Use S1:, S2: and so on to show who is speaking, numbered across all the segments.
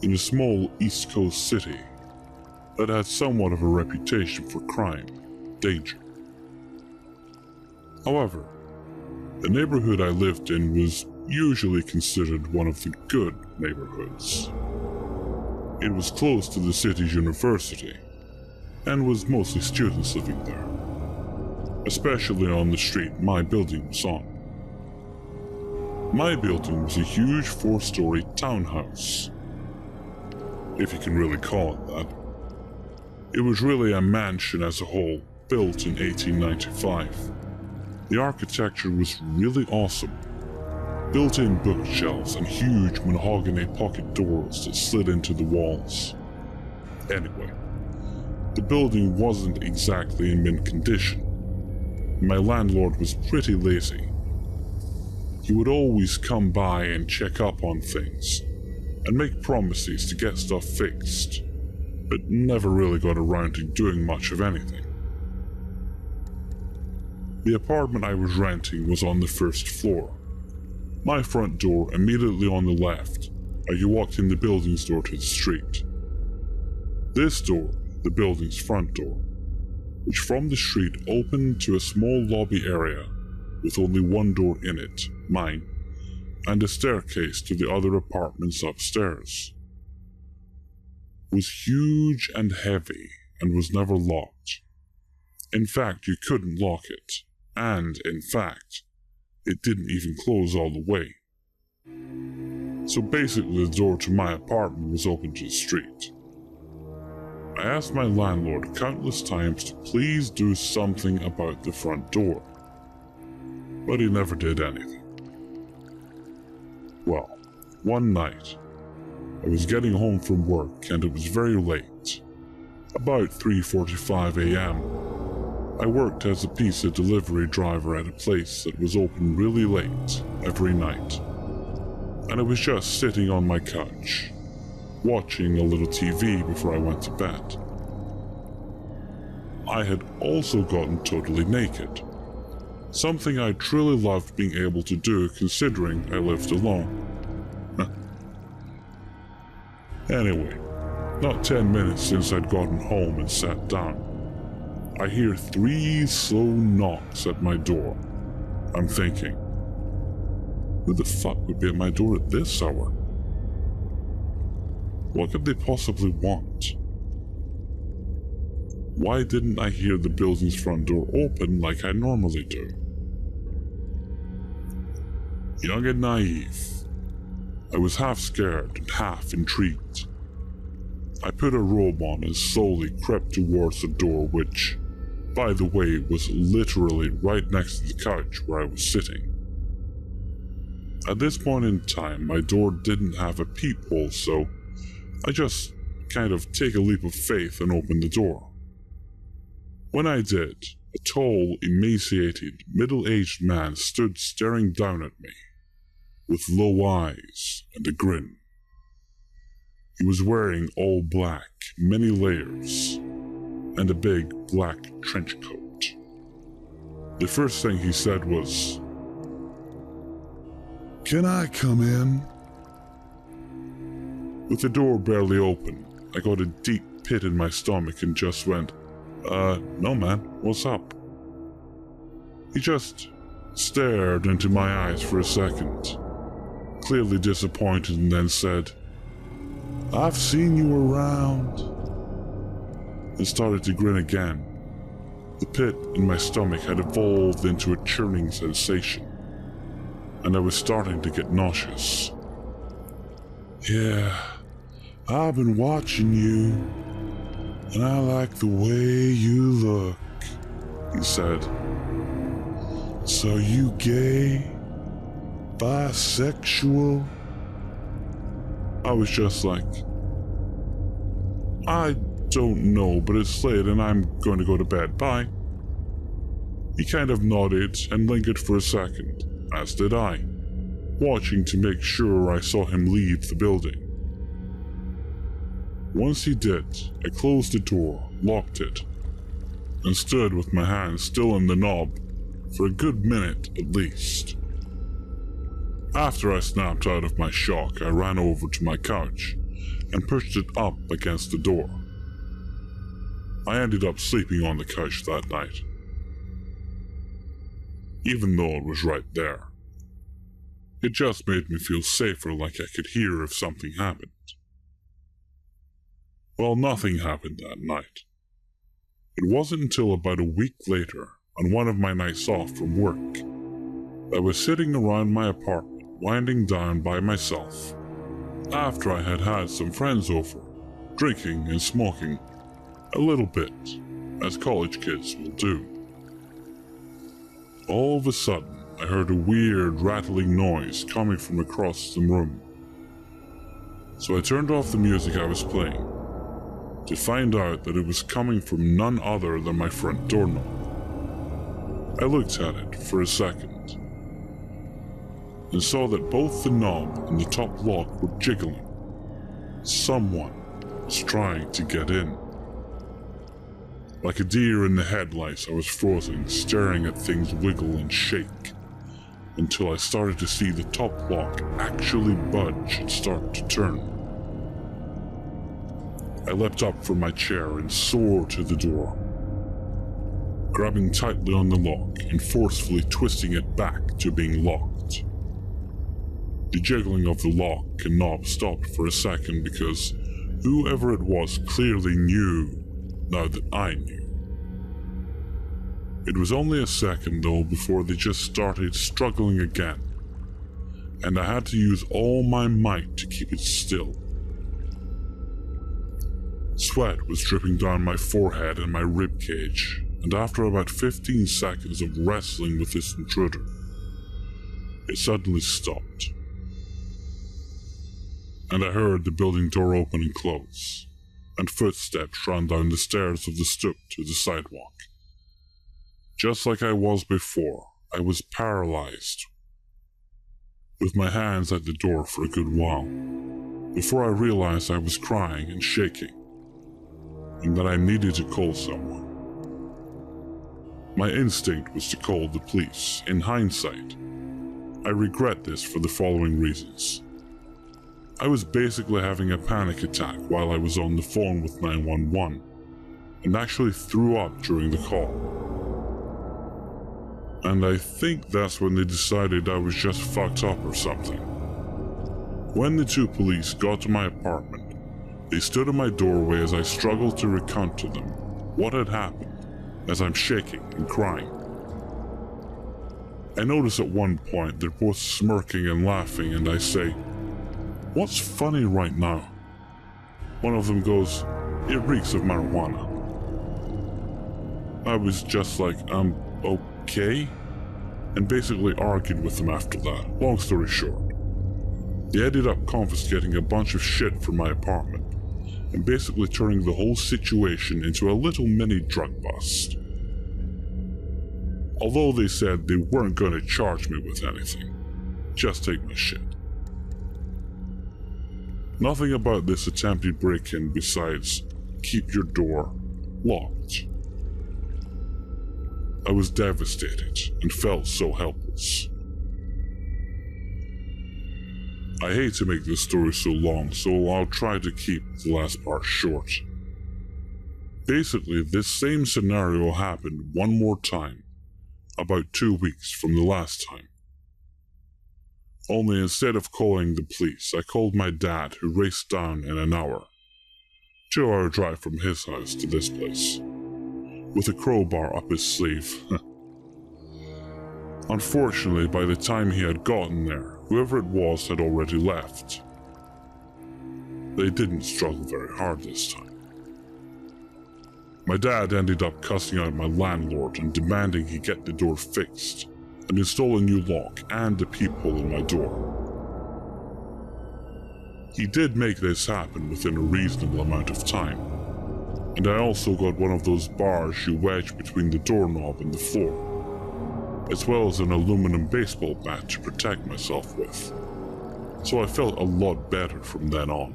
S1: in a small East Coast city that had somewhat of a reputation for crime, danger. However, the neighborhood I lived in was usually considered one of the good neighborhoods. It was close to the city's university, and was mostly students living there, especially on the street my building was on. My building was a huge 4-story townhouse, if you can really call it that. It was really a mansion as a whole, built in 1895. The architecture was really awesome. Built-in bookshelves and huge mahogany pocket doors that slid into the walls. Anyway, the building wasn't exactly in mint condition. My landlord was pretty lazy. He would always come by and check up on things, and make promises to get stuff fixed, but never really got around to doing much of anything. The apartment I was renting was on the first floor. My front door immediately on the left, as you walked in the building's door to the street. This door, the building's front door, which from the street opened to a small lobby area with only one door in it, mine, and a staircase to the other apartments upstairs. Was huge and heavy and was never locked. In fact, you couldn't lock it, and in fact, it didn't even close all the way. So basically the door to my apartment was open to the street. I asked my landlord countless times to please do something about the front door, but he never did anything. Well, one night, I was getting home from work and it was very late, about 3:45 a.m. I worked as a pizza delivery driver at a place that was open really late every night, and I was just sitting on my couch, watching a little TV before I went to bed. I had also gotten totally naked, something I truly loved being able to do considering I lived alone. Anyway, not 10 minutes since I'd gotten home and sat down, I hear 3 slow knocks at my door. I'm thinking, who the fuck would be at my door at this hour? What could they possibly want? Why didn't I hear the building's front door open like I normally do? Young and naive, I was half scared and half intrigued. I put a robe on and slowly crept towards the door, which, by the way, was literally right next to the couch where I was sitting. At this point in time, my door didn't have a peephole, so I just kind of take a leap of faith and open the door. When I did, a tall, emaciated, middle-aged man stood staring down at me, with low eyes and a grin. He was wearing all black, many layers, and a big black trench coat. The first thing he said was, "Can I come in?" With the door barely open, I got a deep pit in my stomach and just went, no man, what's up?" He just stared into my eyes for a second, clearly disappointed, and then said, "I've seen you around," and started to grin again. The pit in my stomach had evolved into a churning sensation, and I was starting to get nauseous. "Yeah, I've been watching you, and I like the way you look," he said. "So you gay? Bisexual?" I was just like, "I don't know, but it's late and I'm going to go to bed. Bye." He kind of nodded and lingered for a second, as did I, watching to make sure I saw him leave the building. Once he did, I closed the door, locked it, and stood with my hand still on the knob for a good minute at least. After I snapped out of my shock, I ran over to my couch and pushed it up against the door. I ended up sleeping on the couch that night, even though it was right there. It just made me feel safer, like I could hear if something happened. Well, nothing happened that night. It wasn't until about a week later, on one of my nights off from work, I was sitting around my apartment, winding down by myself, after I had had some friends over, drinking and smoking a little bit, as college kids will do. All of a sudden, I heard a weird rattling noise coming from across the room. So I turned off the music I was playing, to find out that it was coming from none other than my front doorknob. I looked at it for a second, and saw that both the knob and the top lock were jiggling. Someone was trying to get in. Like a deer in the headlights, I was frozen, staring at things wiggle and shake, until I started to see the top lock actually budge and start to turn. I leapt up from my chair and soared to the door, grabbing tightly on the lock and forcefully twisting it back to being locked. The jiggling of the lock and knob stopped for a second because whoever it was clearly knew now that I knew. It was only a second though before they just started struggling again, and I had to use all my might to keep it still. Sweat was dripping down my forehead and my rib cage, and after about 15 seconds of wrestling with this intruder, it suddenly stopped. And I heard the building door open and close, and footsteps ran down the stairs of the stoop to the sidewalk. Just like I was before, I was paralyzed, with my hands at the door for a good while, before I realized I was crying and shaking, and that I needed to call someone. My instinct was to call the police. In hindsight, I regret this for the following reasons. I was basically having a panic attack while I was on the phone with 911, and actually threw up during the call. And I think that's when they decided I was just fucked up or something. When the two police got to my apartment, they stood in my doorway as I struggled to recount to them what had happened, as I'm shaking and crying. I notice at one point they're both smirking and laughing, and I say, "What's funny right now?" One of them goes, "It reeks of marijuana." I was just like, okay? And basically argued with them after that. Long story short, they ended up confiscating a bunch of shit from my apartment, and basically turning the whole situation into a little mini drug bust. Although they said they weren't going to charge me with anything, just take my shit. Nothing about this attempted break-in besides keep your door locked. I was devastated and felt so helpless. I hate to make this story so long, so I'll try to keep the last part short. Basically, this same scenario happened one more time, about 2 weeks from the last time. Only instead of calling the police, I called my dad, who raced down in an hour. 2-hour drive from his house to this place, with a crowbar up his sleeve. Unfortunately, by the time he had gotten there, whoever it was had already left. They didn't struggle very hard this time. My dad ended up cussing out my landlord and demanding he get the door fixed and install a new lock and a peephole in my door. He did make this happen within a reasonable amount of time, and I also got one of those bars you wedge between the doorknob and the floor, as well as an aluminum baseball bat to protect myself with, so I felt a lot better from then on.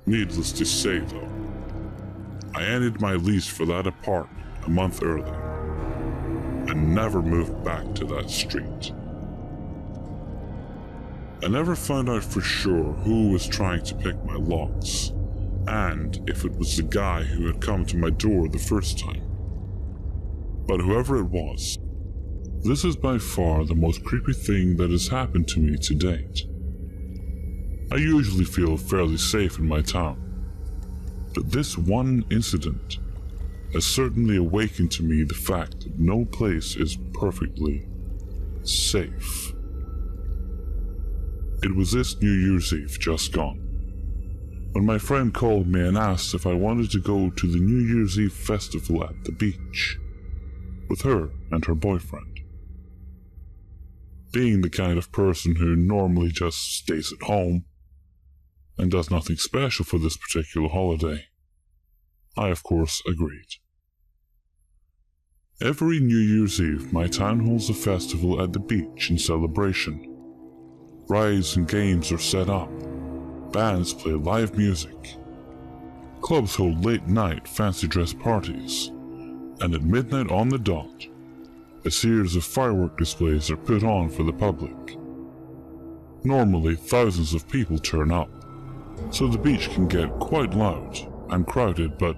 S1: Needless to say though, I ended my lease for that apartment a month early, and never moved back to that street. I never found out for sure who was trying to pick my locks, and if it was the guy who had come to my door the first time. But whoever it was, this is by far the most creepy thing that has happened to me to date. I usually feel fairly safe in my town, but this one incident has certainly awakened to me the fact that no place is perfectly safe. It was this New Year's Eve just gone, when my friend called me and asked if I wanted to go to the New Year's Eve festival at the beach with her and her boyfriend. Being the kind of person who normally just stays at home and does nothing special for this particular holiday, I of course agreed. Every New Year's Eve, my town holds a festival at the beach in celebration. Rides and games are set up, bands play live music, clubs hold late night fancy dress parties, and at midnight on the dot, a series of firework displays are put on for the public. Normally, thousands of people turn up, so the beach can get quite loud and crowded, but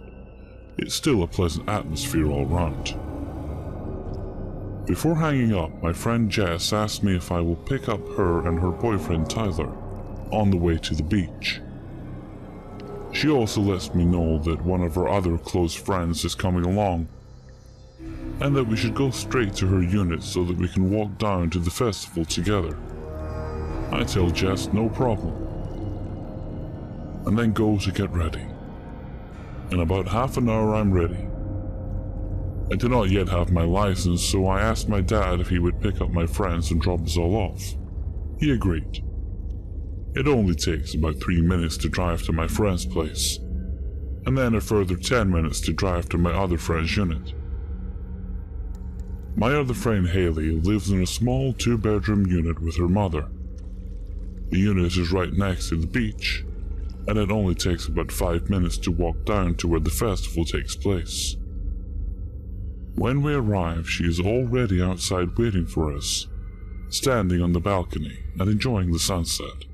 S1: it's still a pleasant atmosphere all round. Before hanging up, my friend Jess asked me if I will pick up her and her boyfriend Tyler on the way to the beach. She also lets me know that one of her other close friends is coming along, and that we should go straight to her unit so that we can walk down to the festival together. I tell Jess no problem, and then go to get ready. In about half an hour I'm ready. I do not yet have my license, so I asked my dad if he would pick up my friends and drop us all off. He agreed. It only takes about 3 minutes to drive to my friend's place, and then a further 10 minutes to drive to my other friend's unit. My other friend Haley lives in a small 2-bedroom unit with her mother. The unit is right next to the beach, and it only takes about 5 minutes to walk down to where the festival takes place. When we arrive, she is already outside waiting for us, standing on the balcony and enjoying the sunset.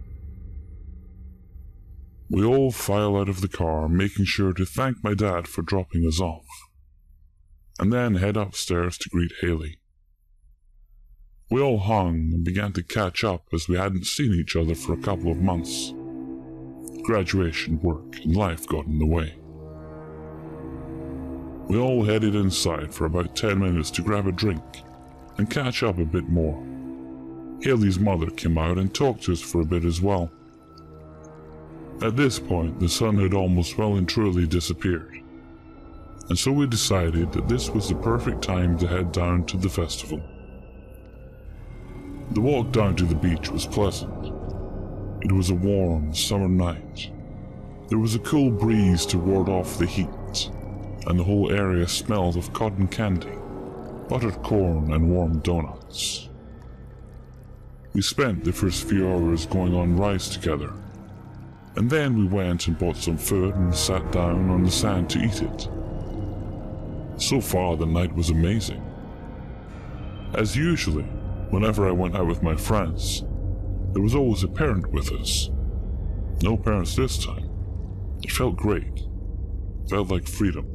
S1: We all file out of the car, making sure to thank my dad for dropping us off, and then head upstairs to greet Haley. We all hung and began to catch up as we hadn't seen each other for a couple of months. Graduation, work, and life got in the way. We all headed inside for about 10 minutes to grab a drink and catch up a bit more. Haley's mother came out and talked to us for a bit as well. At this point, the sun had almost well and truly disappeared, and so we decided that this was the perfect time to head down to the festival. The walk down to the beach was pleasant. It was a warm summer night. There was a cool breeze to ward off the heat, and the whole area smelled of cotton candy, buttered corn, and warm donuts. We spent the first few hours going on rides together, and then we went and bought some food and sat down on the sand to eat it. So far, the night was amazing. As usually, whenever I went out with my friends, there was always a parent with us. No parents this time. It felt great. Felt like freedom.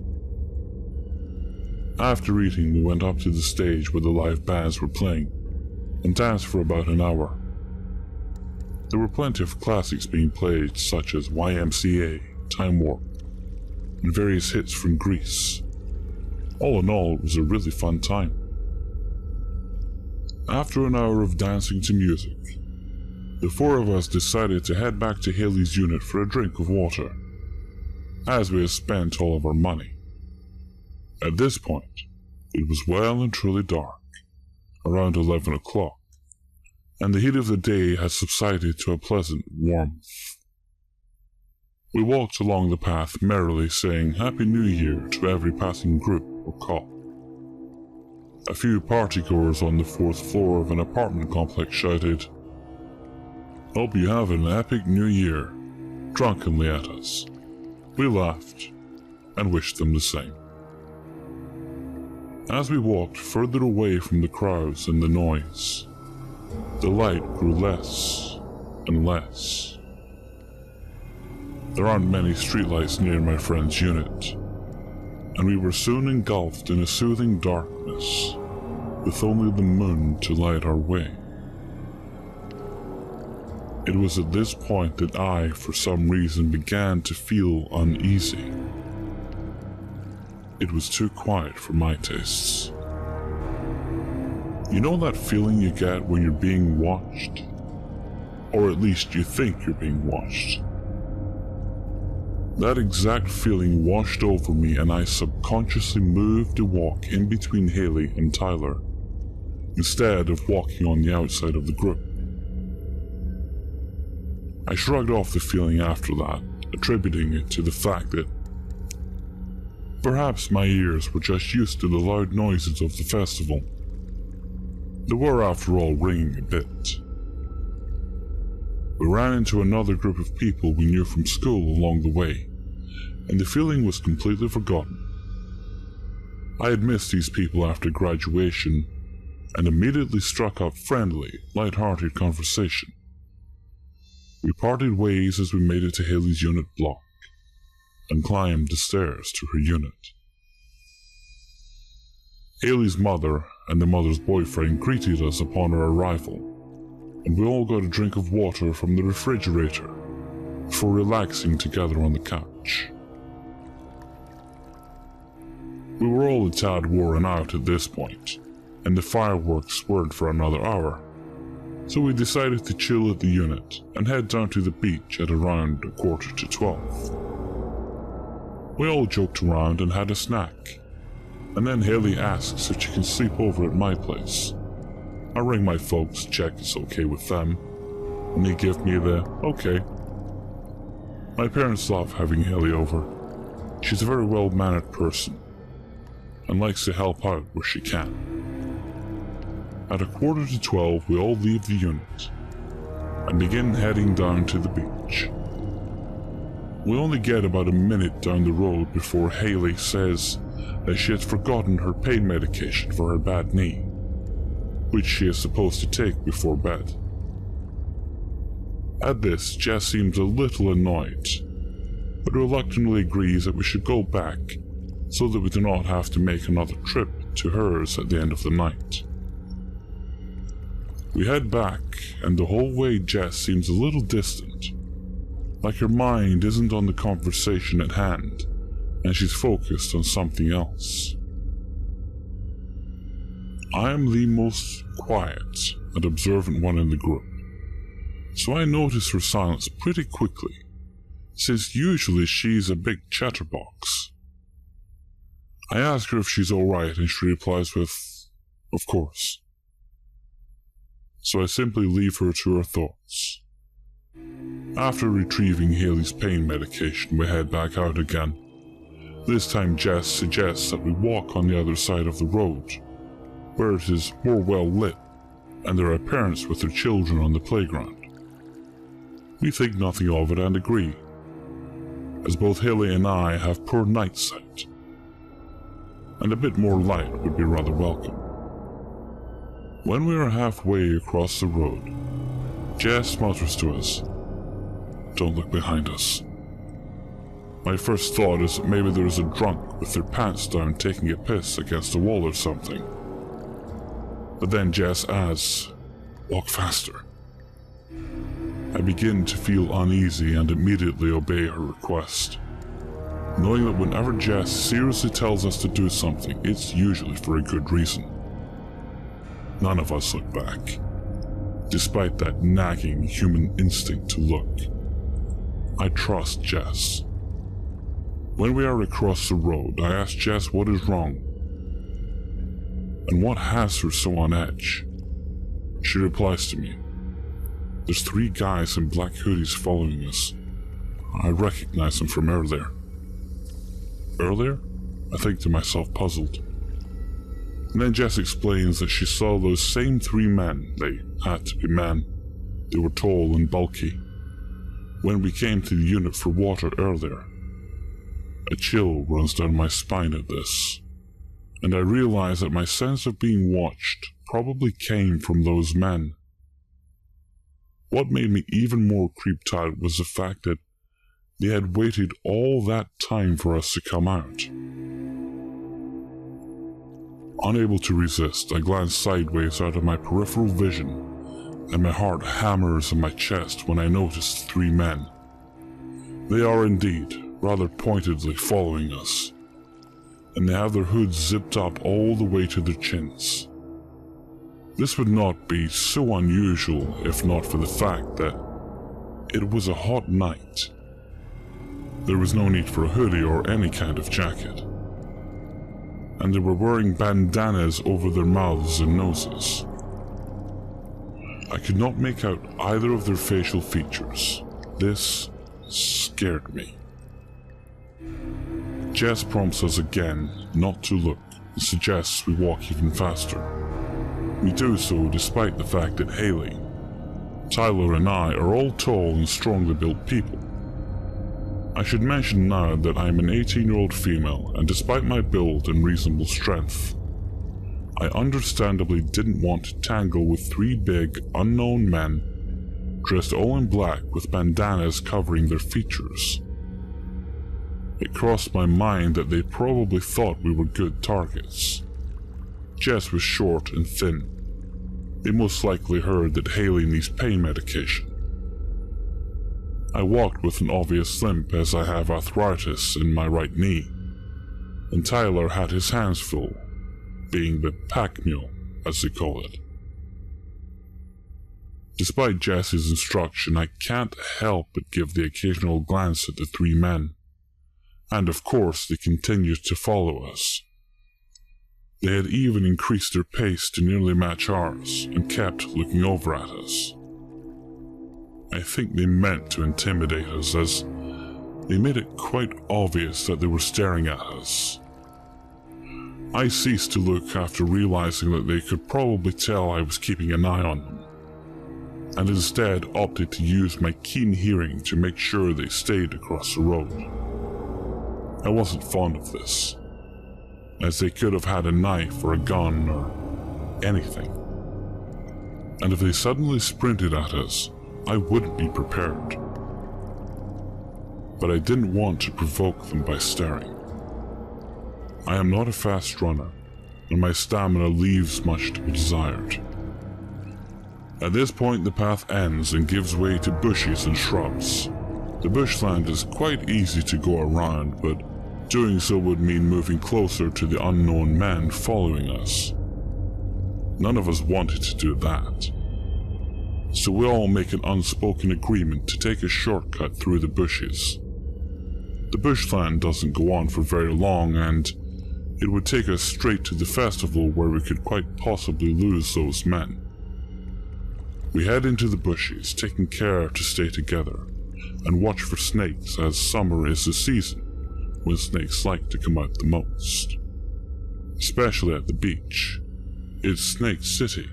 S1: After eating, we went up to the stage where the live bands were playing and danced for about an hour. There were plenty of classics being played, such as YMCA, Time Warp, and various hits from Grease. All in all, it was a really fun time. After an hour of dancing to music, the four of us decided to head back to Haley's unit for a drink of water, as we had spent all of our money. At this point, it was well and truly dark, around 11 o'clock, and the heat of the day had subsided to a pleasant warmth. We walked along the path merrily saying Happy New Year to every passing group or cop. A few partygoers on the 4th floor of an apartment complex shouted, "Hope you have an epic New Year," drunkenly at us. We laughed and wished them the same. As we walked further away from the crowds and the noise, the light grew less unless... There aren't many streetlights near my friend's unit, and we were soon engulfed in a soothing darkness, with only the moon to light our way. It was at this point that I, for some reason, began to feel uneasy. It was too quiet for my tastes. You know that feeling you get when you're being watched? Or at least you think you're being watched. That exact feeling washed over me, and I subconsciously moved to walk in between Haley and Tyler, instead of walking on the outside of the group. I shrugged off the feeling after that, attributing it to the fact that perhaps my ears were just used to the loud noises of the festival. They were, after all, ringing a bit. We ran into another group of people we knew from school along the way, and the feeling was completely forgotten. I had missed these people after graduation, and immediately struck up friendly, light-hearted conversation. We parted ways as we made it to Haley's unit block, and climbed the stairs to her unit. Haley's mother and the mother's boyfriend greeted us upon our arrival, and we all got a drink of water from the refrigerator before relaxing together on the couch. We were all a tad worn out at this point, and the fireworks weren't for another hour, so we decided to chill at the unit and head down to the beach at around 11:45. We all joked around and had a snack, and then Haley asks if she can sleep over at my place. I ring my folks, check it's okay with them, and they give me the okay. My parents love having Haley over. She's a very well-mannered person, and likes to help out where she can. At 11:45, we all leave the unit, and begin heading down to the beach. We only get about a minute down the road before Haley says that she had forgotten her pain medication for her bad knee, which she is supposed to take before bed. At this, Jess seems a little annoyed, but reluctantly agrees that we should go back so that we do not have to make another trip to hers at the end of the night. We head back, and the whole way Jess seems a little distant, like her mind isn't on the conversation at hand, and she's focused on something else. I am the most quiet and observant one in the group, so I notice her silence pretty quickly, since usually she's a big chatterbox. I ask her if she's alright, and she replies with, "Of course." So I simply leave her to her thoughts. After retrieving Haley's pain medication, we head back out again. This time Jess suggests that we walk on the other side of the road, where it is more well lit, and there are parents with their children on the playground. We think nothing of it and agree, as both Haley and I have poor night sight, and a bit more light would be rather welcome. When we are halfway across the road, Jess mutters to us, "Don't look behind us." My first thought is that maybe there is a drunk with their pants down taking a piss against a wall or something. But then Jess adds, "Walk faster." I begin to feel uneasy and immediately obey her request, knowing that whenever Jess seriously tells us to do something, it's usually for a good reason. None of us look back, despite that nagging human instinct to look. I trust Jess. When we are across the road, I ask Jess what is wrong, and what has her so on edge. She replies to me, "There's 3 guys in black hoodies following us. I recognize them from earlier." Earlier? I think to myself, puzzled. And then Jess explains that she saw those same 3 men, they had to be men, they were tall and bulky, when we came to the unit for water earlier. A chill runs down my spine at this, and I realize that my sense of being watched probably came from those men. What made me even more creeped out was the fact that they had waited all that time for us to come out. Unable to resist, I glance sideways out of my peripheral vision, and my heart hammers in my chest when I notice 3 men. They are indeed rather pointedly following us, and they have their hoods zipped up all the way to their chins. This would not be so unusual if not for the fact that it was a hot night. There was no need for a hoodie or any kind of jacket, and they were wearing bandanas over their mouths and noses. I could not make out either of their facial features. This scared me. Jess prompts us again not to look and suggests we walk even faster. We do so despite the fact that Haley, Tyler and I are all tall and strongly built people. I should mention now that I am an 18-year-old female, and despite my build and reasonable strength, I understandably didn't want to tangle with 3 big, unknown men dressed all in black with bandanas covering their features. It crossed my mind that they probably thought we were good targets. Jess was short and thin. They most likely heard that Haley needs pain medication. I walked with an obvious limp as I have arthritis in my right knee, and Tyler had his hands full, being the pack mule, as they call it. Despite Jess's instruction, I can't help but give the occasional glance at the 3 men, and of course they continued to follow us. They had even increased their pace to nearly match ours, and kept looking over at us. I think they meant to intimidate us, as they made it quite obvious that they were staring at us. I ceased to look after realizing that they could probably tell I was keeping an eye on them, and instead opted to use my keen hearing to make sure they stayed across the road. I wasn't fond of this, as they could have had a knife or a gun or anything, and if they suddenly sprinted at us, I wouldn't be prepared. But I didn't want to provoke them by staring. I am not a fast runner, and my stamina leaves much to be desired. At this point the path ends and gives way to bushes and shrubs. The bushland is quite easy to go around, but doing so would mean moving closer to the unknown men following us. None of us wanted to do that. So we all make an unspoken agreement to take a shortcut through the bushes. The bushland doesn't go on for very long, and it would take us straight to the festival where we could quite possibly lose those men. We head into the bushes, taking care to stay together, and watch for snakes, as summer is the season when snakes like to come out the most. Especially at the beach. It's Snake City.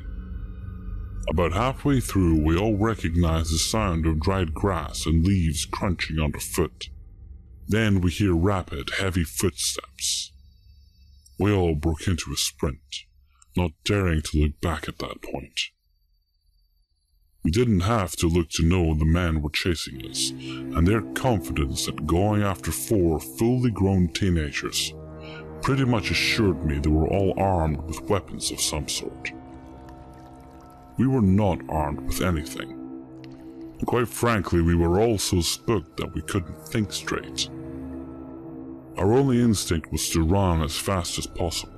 S1: About halfway through, we all recognize the sound of dried grass and leaves crunching underfoot. Then we hear rapid, heavy footsteps. We all broke into a sprint, not daring to look back at that point. We didn't have to look to know the men were chasing us, and their confidence at going after 4 fully grown teenagers pretty much assured me they were all armed with weapons of some sort. We were not armed with anything. And quite frankly, we were all so spooked that we couldn't think straight. Our only instinct was to run as fast as possible.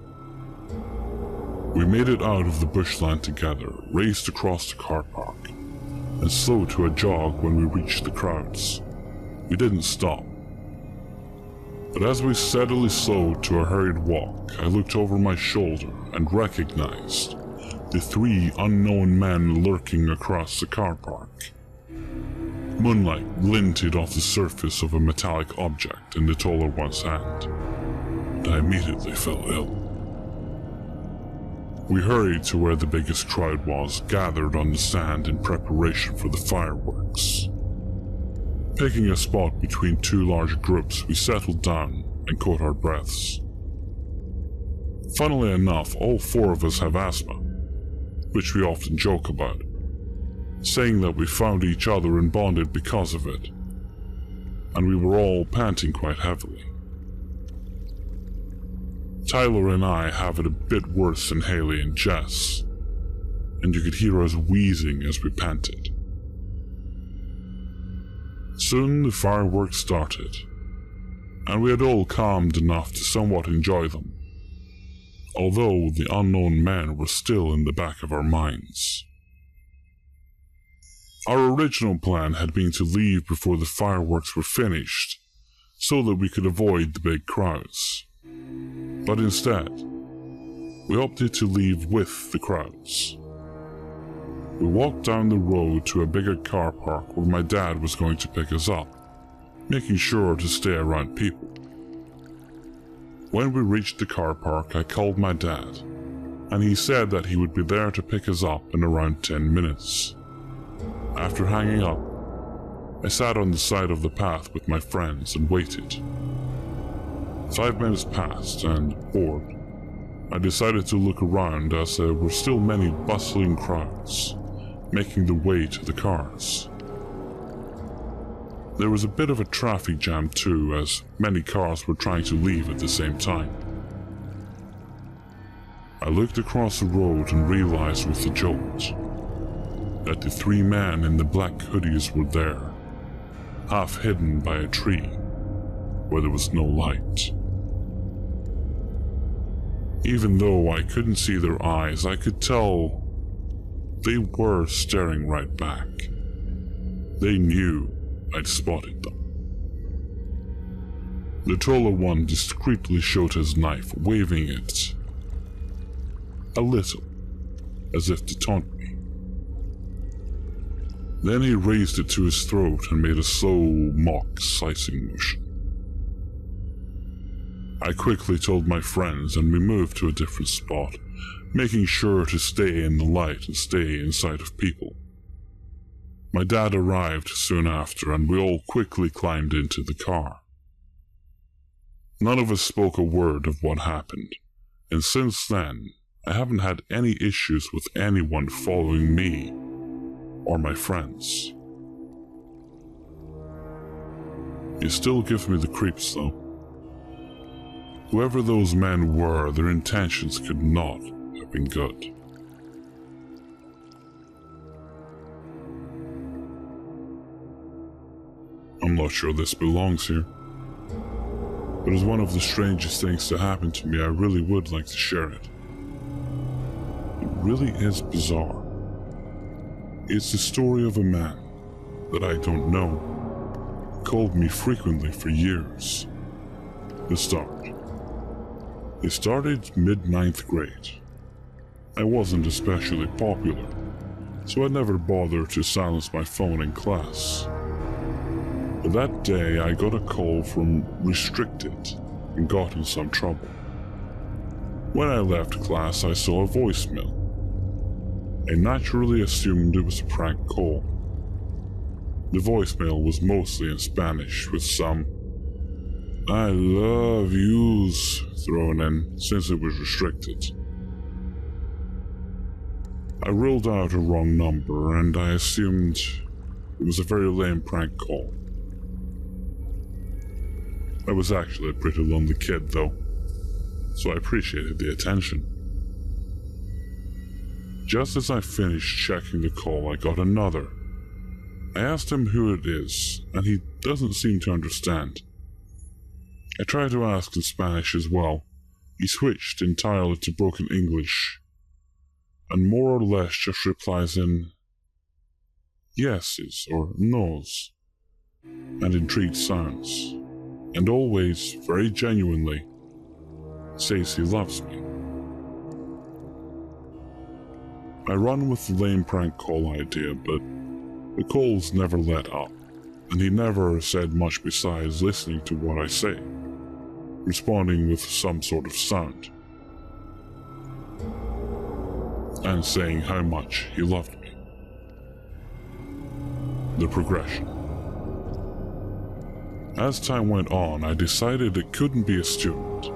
S1: We made it out of the bushland together, raced across the car park, and slowed to a jog when we reached the crowds. We didn't stop. But as we steadily slowed to a hurried walk, I looked over my shoulder and recognized the 3 unknown men lurking across the car park. Moonlight glinted off the surface of a metallic object in the taller one's hand, and I immediately fell ill. We hurried to where the biggest crowd was, gathered on the sand in preparation for the fireworks. Picking a spot between 2 large groups, we settled down and caught our breaths. Funnily enough, all 4 of us have asthma, which we often joke about. saying that we found each other and bonded because of it, and we were all panting quite heavily. Tyler and I have it a bit worse than Haley and Jess, and you could hear us wheezing as we panted. Soon the fireworks started, and we had all calmed enough to somewhat enjoy them, although the unknown men were still in the back of our minds. Our original plan had been to leave before the fireworks were finished, so that we could avoid the big crowds. But instead, we opted to leave with the crowds. We walked down the road to a bigger car park where my dad was going to pick us up, making sure to stay around people. When we reached the car park, I called my dad, and he said that he would be there to pick us up in around 10 minutes. After hanging up, I sat on the side of the path with my friends and waited. 5 minutes passed, and bored, I decided to look around as there were still many bustling crowds making the way to the cars. There was a bit of a traffic jam too, as many cars were trying to leave at the same time. I looked across the road and realized with a jolt that the 3 men in the black hoodies were there, half hidden by a tree where there was no light. Even though I couldn't see their eyes, I could tell they were staring right back. They knew I'd spotted them. The taller one discreetly showed his knife, waving it a little, as if to taunt me. Then he raised it to his throat and made a slow, mock slicing motion. I quickly told my friends and we moved to a different spot, making sure to stay in the light and stay in sight of people. My dad arrived soon after and we all quickly climbed into the car. None of us spoke a word of what happened, and since then, I haven't had any issues with anyone following me or my friends. It still gives me the creeps though. Whoever those men were, their intentions could not have been good. I'm not sure this belongs here, but as one of the strangest things to happen to me, I really would like to share it. It really is bizarre. It's the story of a man that I don't know, called me frequently for years. The start. It started mid-9th grade. I wasn't especially popular, so I never bothered to silence my phone in class. But that day I got a call from Restricted and got in some trouble. When I left class I saw a voicemail. I naturally assumed it was a prank call. The voicemail was mostly in Spanish with some "I love yous" thrown in since it was restricted. I ruled out a wrong number and I assumed it was a very lame prank call. I was actually a pretty lonely kid though, so I appreciated the attention. Just as I finished checking the call, I got another. I asked him who it is, and he doesn't seem to understand. I tried to ask in Spanish as well. He switched entirely to broken English, and more or less just replies in yeses or nos, and intrigued sounds, and always, very genuinely, says he loves me. I run with the lame prank call idea, but the calls never let up, and he never said much besides listening to what I say, responding with some sort of sound, and saying how much he loved me. The progression. As time went on, I decided it couldn't be a student.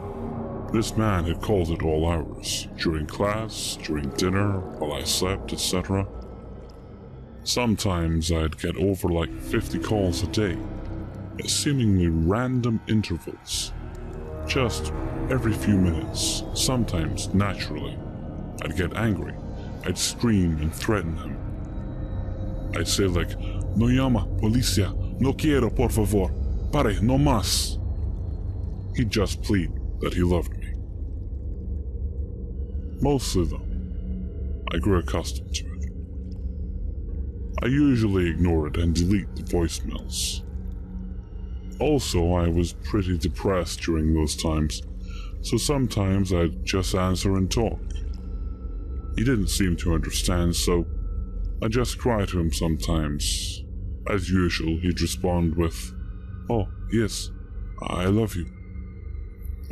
S1: This man had called at all hours, during class, during dinner, while I slept, etc. Sometimes I'd get over like 50 calls a day, at seemingly random intervals. Just every few minutes, sometimes naturally. I'd get angry. I'd scream and threaten him. I'd say like, "No llama, policía, no quiero, por favor, pare, no más." He'd just plead that he loved me. Mostly though, I grew accustomed to it. I usually ignore it and delete the voicemails. Also, I was pretty depressed during those times, so sometimes I'd just answer and talk. He didn't seem to understand, so I'd just cry to him sometimes. As usual, he'd respond with, "Oh, yes, I love you,"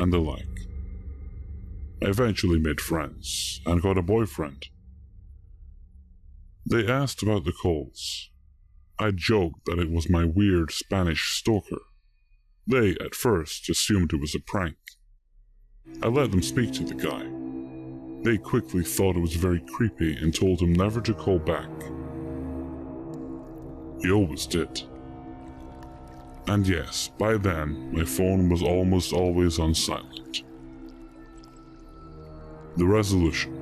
S1: and the like. I eventually made friends and got a boyfriend. They asked about the calls. I joked that it was my weird Spanish stalker. They, at first, assumed it was a prank. I let them speak to the guy. They quickly thought it was very creepy and told him never to call back. He always did. And yes, by then, my phone was almost always on silent. The resolution.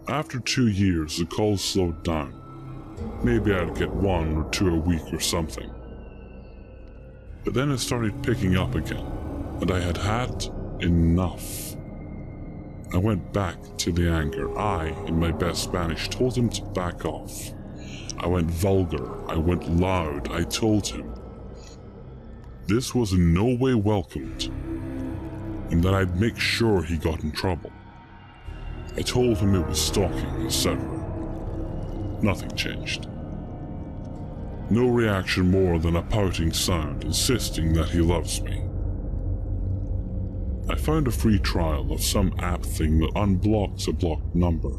S1: After 2 years, the calls slowed down. Maybe I'd get 1 or 2 a week or something. But then it started picking up again, and I had had enough. I went back to the anger. I, in my best Spanish, told him to back off. I went vulgar. I went loud. I told him this was in no way welcomed, and that I'd make sure he got in trouble. I told him it was stalking, etc. Nothing changed. No reaction more than a pouting sound, insisting that he loves me. I found a free trial of some app thing that unblocks a blocked number.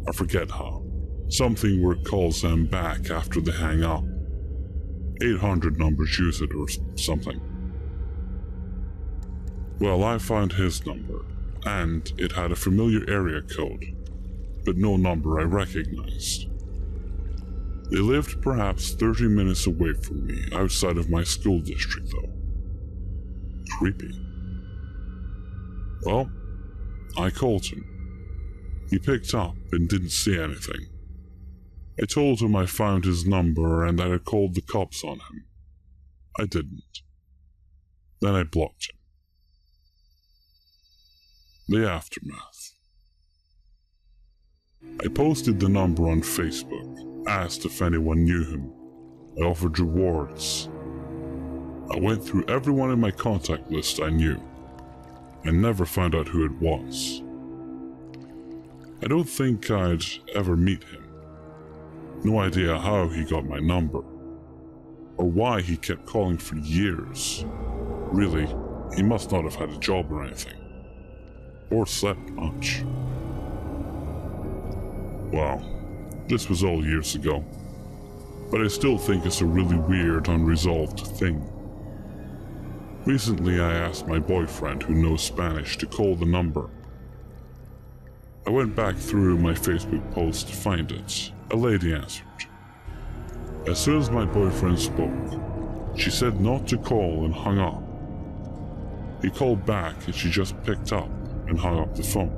S1: I forget how. Something where it calls them back after they hang up. 800 numbers use it or something. Well, I found his number, and it had a familiar area code, but no number I recognized. They lived perhaps 30 minutes away from me, outside of my school district though. Creepy. Well, I called him. He picked up and didn't say anything. I told him I found his number and that I called the cops on him. I didn't. Then I blocked him. The aftermath. I posted the number on Facebook, asked if anyone knew him. I offered rewards. I went through everyone in my contact list I knew, and never found out who it was. I don't think I'd ever meet him. No idea how he got my number, or why he kept calling for years. Really, he must not have had a job or anything, or slept much. Wow, this was all years ago, but I still think it's a really weird, unresolved thing. Recently, I asked my boyfriend, who knows Spanish, to call the number. I went back through my Facebook post to find it. A lady answered. As soon as my boyfriend spoke, she said not to call and hung up. He called back and she just picked up and hung up the phone.